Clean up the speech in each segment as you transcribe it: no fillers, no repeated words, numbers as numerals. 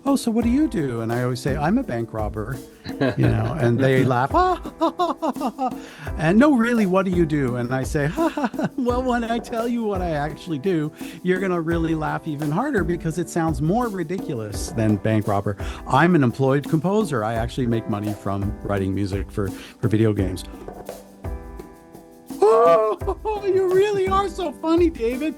oh, so what do you do? And I always say, I'm a bank robber, and they laugh, ah, ha, ha, ha, ha, ha. And no, really, what do you do? And I say, ha, ha, ha. Well, when I tell you what I actually do, you're going to really laugh even harder because it sounds more ridiculous than bank robber. I'm an employed composer. I actually make money from writing music for video games. Oh, you really are so funny, David.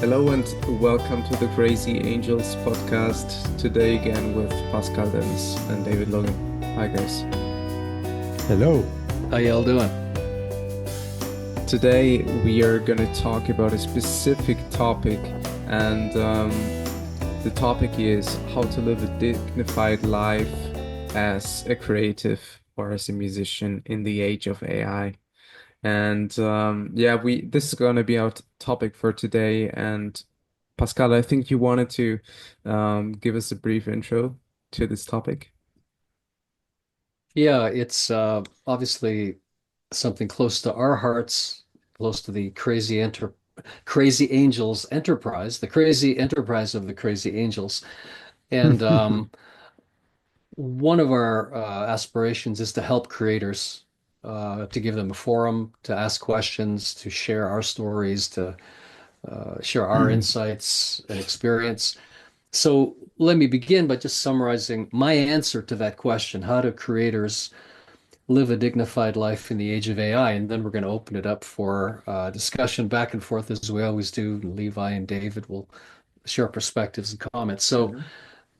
Hello and welcome to the Crazy Angels podcast. Today again with Pascal Dennis and David Logan. Hi guys. Hello. How y'all doing? Today we are going to talk about a specific topic, and the topic is how to live a dignified life as a creative or as a musician in the age of AI. And yeah, we this is going to be our topic for today. And Pascal, I think you wanted to give us a brief intro to this topic. Yeah, it's obviously something close to our hearts, close to the Crazy Angels enterprise, the crazy enterprise of the Crazy Angels. And one of our aspirations is to help creators, to give them a forum, to ask questions, to share our stories, to share our insights and experience. So let me begin by just summarizing my answer to that question. How do creators live a dignified life in the age of AI? And then we're going to open it up for discussion back and forth as we always do. Levi and David will share perspectives and comments. So, Mhm.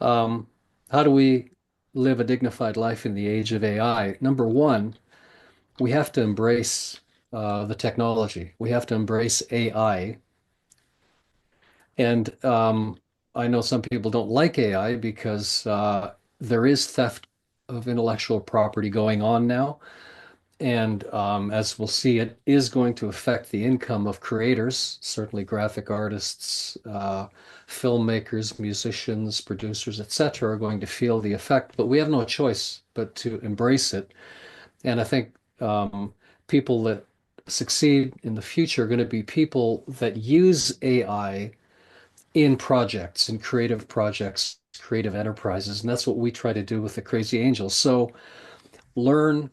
um, how do we live a dignified life in the age of AI? Number one, we have to embrace the technology. We have to embrace AI. And I know some people don't like AI because there is theft of intellectual property going on now. And as we'll see, it is going to affect the income of creators, certainly graphic artists, filmmakers, musicians, producers, etc., are going to feel the effect. But we have no choice but to embrace it. And I think people that succeed in the future are going to be people that use AI in projects, in creative projects, creative enterprises. And that's what we try to do with the Crazy Angels. So learn,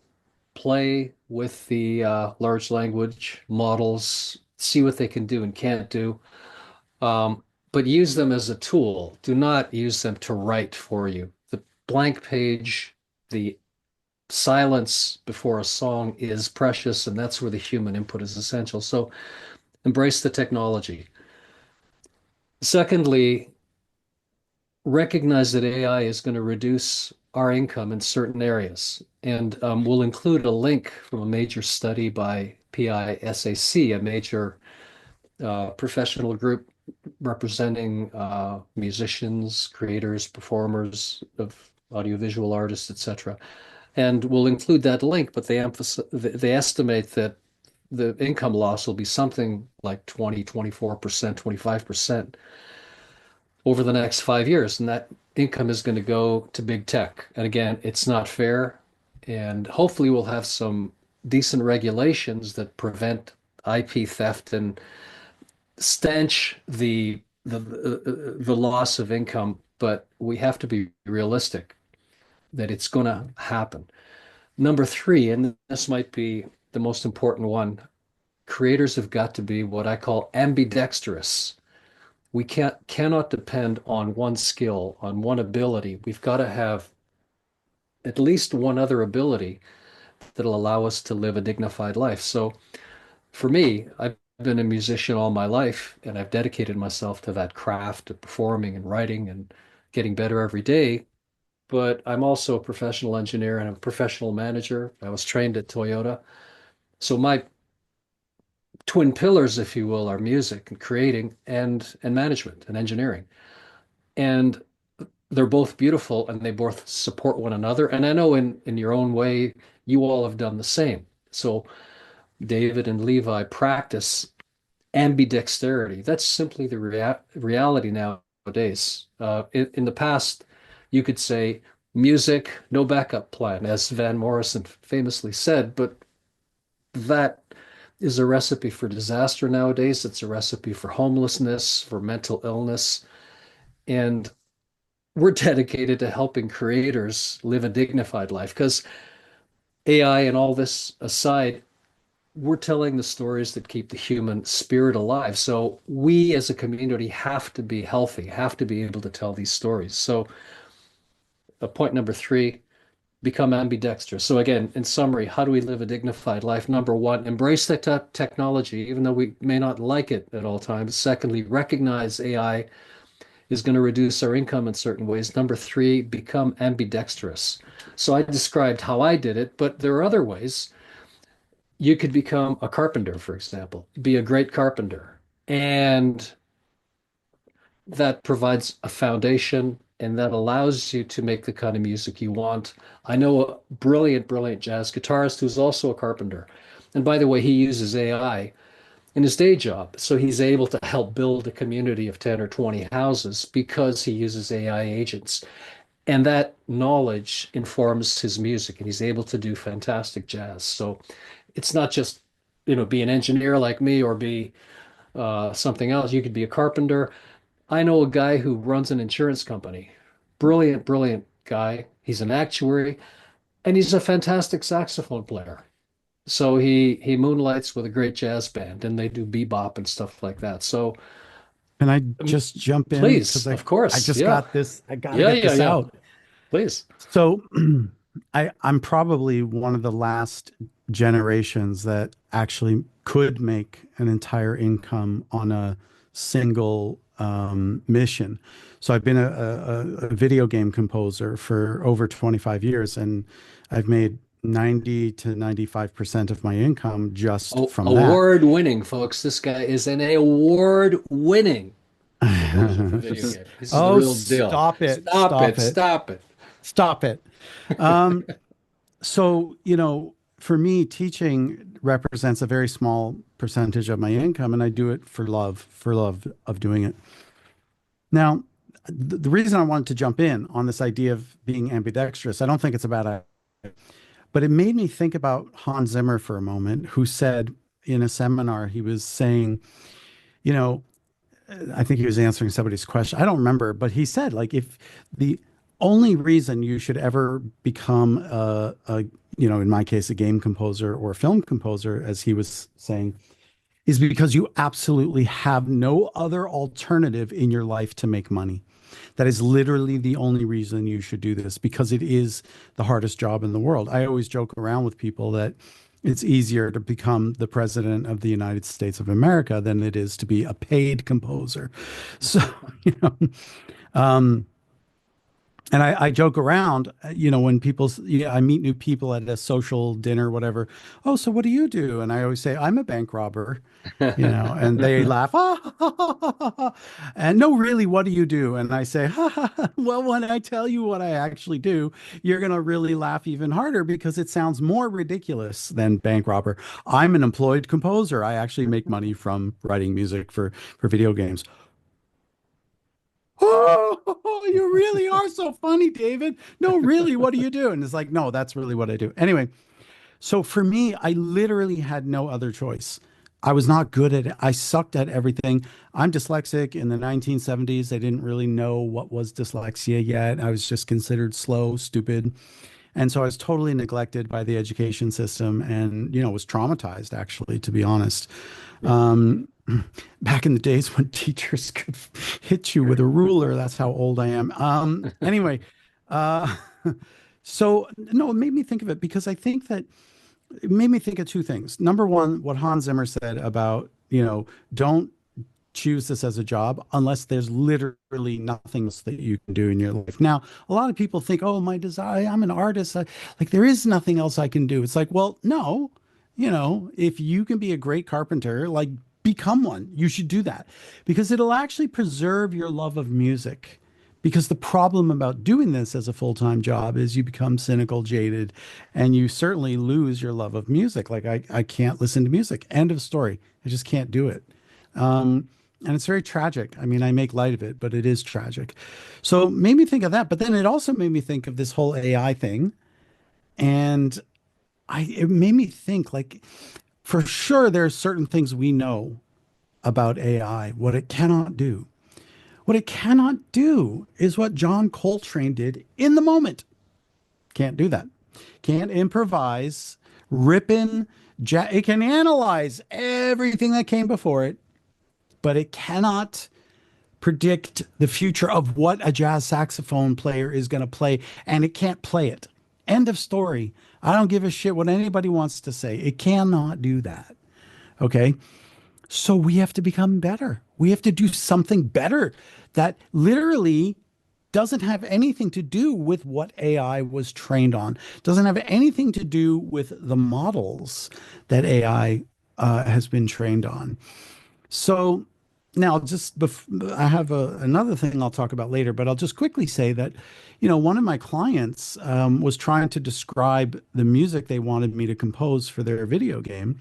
play with the large language models, see what they can do and can't do, but use them as a tool. Do not use them to write for you. The blank page, the silence before a song is precious, and that's where the human input is essential. So embrace the technology. Secondly, recognize that AI is going to reduce our income in certain areas. And we'll include a link from a major study by PISAC, a major professional group representing musicians, creators, performers of audiovisual artists, etc. And we'll include that link, but they estimate that the income loss will be something like 20, 24%, 25% over the next 5 years. And that income is going to go to big tech. And again, it's not fair. And hopefully, we'll have some decent regulations that prevent IP theft and stanch the loss of income. But we have to be realistic that it's going to happen. Number three, and this might be the most important one, creators have got to be what I call ambidextrous. We cannot depend on one skill, on one ability. We've got to have at least one other ability that'll allow us to live a dignified life. So for me, I've been a musician all my life, and I've dedicated myself to that craft of performing and writing and getting better every day. But I'm also a professional engineer and a professional manager. I was trained at Toyota. So my twin pillars, if you will, are music and creating and management and engineering. And they're both beautiful and they both support one another. And I know in your own way, you all have done the same. So David and Levi practice ambidexterity. That's simply the reality nowadays. In the past, you could say music, no backup plan, as Van Morrison famously said, but that is a recipe for disaster nowadays. It's a recipe for homelessness, for mental illness. And we're dedicated to helping creators live a dignified life because AI and all this aside, we're telling the stories that keep the human spirit alive. So we as a community have to be healthy, have to be able to tell these stories. So point number three, become ambidextrous. So again, in summary, how do we live a dignified life? Number one, embrace the technology, even though we may not like it at all times. Secondly, recognize AI is going to reduce our income in certain ways. Number three, become ambidextrous. So I described how I did it, but there are other ways. You could become a carpenter, for example, be a great carpenter. And that provides a foundation and that allows you to make the kind of music you want. I know a brilliant, brilliant jazz guitarist who's also a carpenter. And by the way, he uses AI in his day job. So he's able to help build a community of 10 or 20 houses because he uses AI agents. And that knowledge informs his music, and he's able to do fantastic jazz. So it's not just, be an engineer like me or be something else. You could be a carpenter. I know a guy who runs an insurance company. Brilliant, brilliant guy. He's an actuary and he's a fantastic saxophone player. So he moonlights with a great jazz band and they do bebop and stuff like that. So Can I um, just jump in because please, I of I course. just Yeah. got this. I got to Yeah, get yeah, this yeah. out. Please. So I'm probably one of the last generations that actually could make an entire income on a single mission. So I've been a video game composer for over 25 years, and I've made 90 to 95% of my income just Oh, from that. award winning, folks. This guy is an award winning composer for video Just- game. This is the oh, real deal. stop it. Stop Stop it. it. Stop it. Stop it. Um, So, for me, teaching represents a very small percentage of my income, and I do it for love of doing it. Now, the reason I wanted to jump in on this idea of being ambidextrous, I don't think it's a bad idea, but it made me think about Hans Zimmer for a moment, who said in a seminar, he was saying, you know, I think he was answering somebody's question. I don't remember, but he said, like, if the only reason you should ever become in my case, a game composer or a film composer, as he was saying, is because you absolutely have no other alternative in your life to make money. That is literally the only reason you should do this because it is the hardest job in the world. I always joke around with people that it's easier to become the president of the United States of America than it is to be a paid composer. So, you know, um, and I joke around, when I meet new people at a social dinner, whatever. Oh, so what do you do? And I always say, I'm a bank robber, and they laugh. And no, really, what do you do? And I say, well, when I tell you what I actually do, you're going to really laugh even harder because it sounds more ridiculous than bank robber. I'm an employed composer. I actually make money from writing music for video games. Oh, you really are so funny, David. No, really, what do you do? And it's like, no, that's really what I do. Anyway, so for me, I literally had no other choice. I was not good at it. I sucked at everything. I'm dyslexic. In the 1970s, they didn't really know what was dyslexia yet. I was just considered slow, stupid. And so I was totally neglected by the education system and, was traumatized, actually, to be honest. Yeah. Um, Back in the days when teachers could hit you with a ruler, that's how old I am. Anyway, uh, so no, it made me think of it because I think that it made me think of two things. Number one, what Hans Zimmer said about, don't choose this as a job unless there's literally nothing else that you can do in your life. Now, a lot of people think, oh, my desire, I'm an artist. Like there is nothing else I can do. It's like, well, no, if you can be a great carpenter, like become one. You should do that because it'll actually preserve your love of music. Because the problem about doing this as a full-time job is you become cynical, jaded, and you certainly lose your love of music. Like I can't listen to music. End of story. I just can't do it. And it's very tragic. I mean, I make light of it, but it is tragic. So it made me think of that. But then it also made me think of this whole AI thing. And it made me think like, for sure, there are certain things we know about AI, what it cannot do. What it cannot do is what John Coltrane did in the moment. Can't do that. Can't improvise, rip in. It can analyze everything that came before it, but it cannot predict the future of what a jazz saxophone player is going to play, and it can't play it. End of story. I don't give a shit what anybody wants to say. It cannot do that. Okay. So we have to become better. We have to do something better that literally doesn't have anything to do with what AI was trained on, doesn't have anything to do with the models that AI has been trained on. So now, I have another thing I'll talk about later, but I'll just quickly say that, one of my clients was trying to describe the music they wanted me to compose for their video game.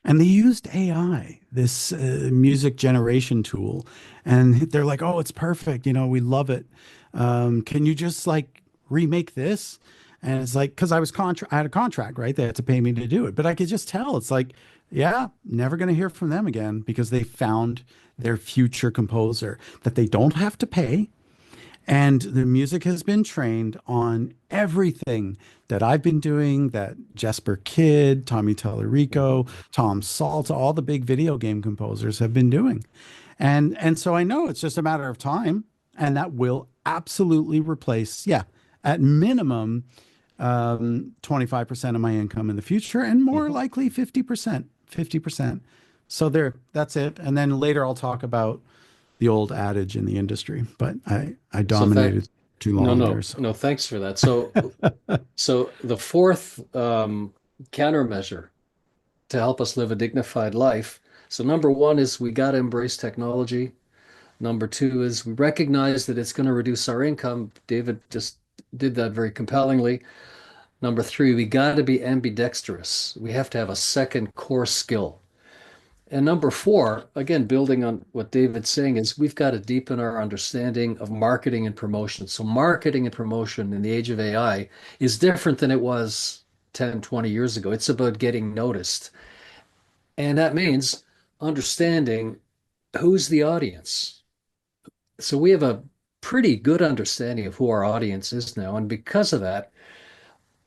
And they used AI, this music generation tool. And they're like, oh, it's perfect. We love it. Can you just like remake this? And it's like, because I had a contract, right? They had to pay me to do it. But I could just tell it's like, yeah, never going to hear from them again because they found their future composer that they don't have to pay. And the music has been trained on everything that I've been doing, that Jesper Kidd, Tommy Tallarico, Tom Salta, all the big video game composers have been doing. And so I know it's just a matter of time, and that will absolutely replace, yeah, at minimum, 25% of my income in the future, and more likely 50%, 50%. So that's it. And then later I'll talk about the old adage in the industry, but I dominated too long there. So. No, thanks for that. So the fourth countermeasure to help us live a dignified life. So number one is we got to embrace technology. Number two is we recognize that it's going to reduce our income. David just did that very compellingly. Number three, we got to be ambidextrous. We have to have a second core skill. And number four, again, building on what David's saying, is we've got to deepen our understanding of marketing and promotion. So marketing and promotion in the age of AI is different than it was 10, 20 years ago. It's about getting noticed. And that means understanding who's the audience. So we have a pretty good understanding of who our audience is now. And because of that,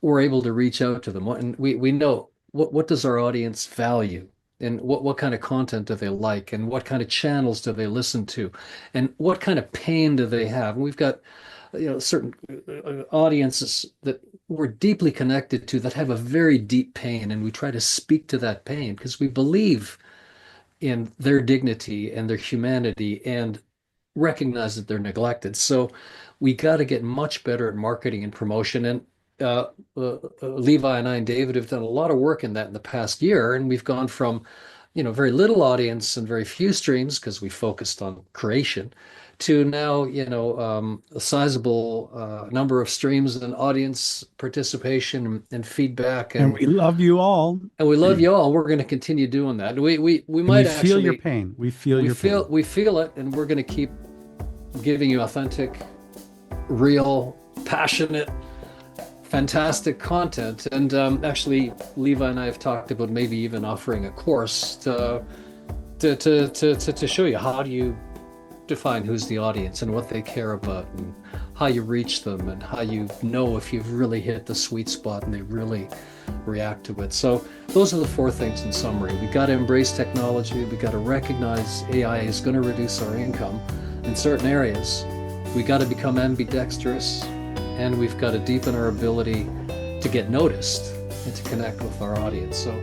we're able to reach out to them. And we know what does our audience value? And what kind of content do they like? And what kind of channels do they listen to? And what kind of pain do they have? And we've got, certain audiences that we're deeply connected to that have a very deep pain. And we try to speak to that pain because we believe in their dignity and their humanity and recognize that they're neglected. So we got to get much better at marketing and promotion. And Levi and I and David have done a lot of work in that in the past year, and we've gone from, very little audience and very few streams because we focused on creation, to now, a sizable number of streams and audience participation and feedback, and we love you all. And we love you all. We're going to continue doing that. We might actually feel your pain. We feel your pain. We feel it, and we're going to keep giving you authentic, real, passionate, fantastic content. And actually, Levi and I have talked about maybe even offering a course to show you how do you define who's the audience and what they care about and how you reach them and how you know if you've really hit the sweet spot and they really react to it. So those are the four things in summary. We got to embrace technology. We got to recognize AI is going to reduce our income in certain areas. We got to become ambidextrous, and we've got to deepen our ability to get noticed and to connect with our audience. So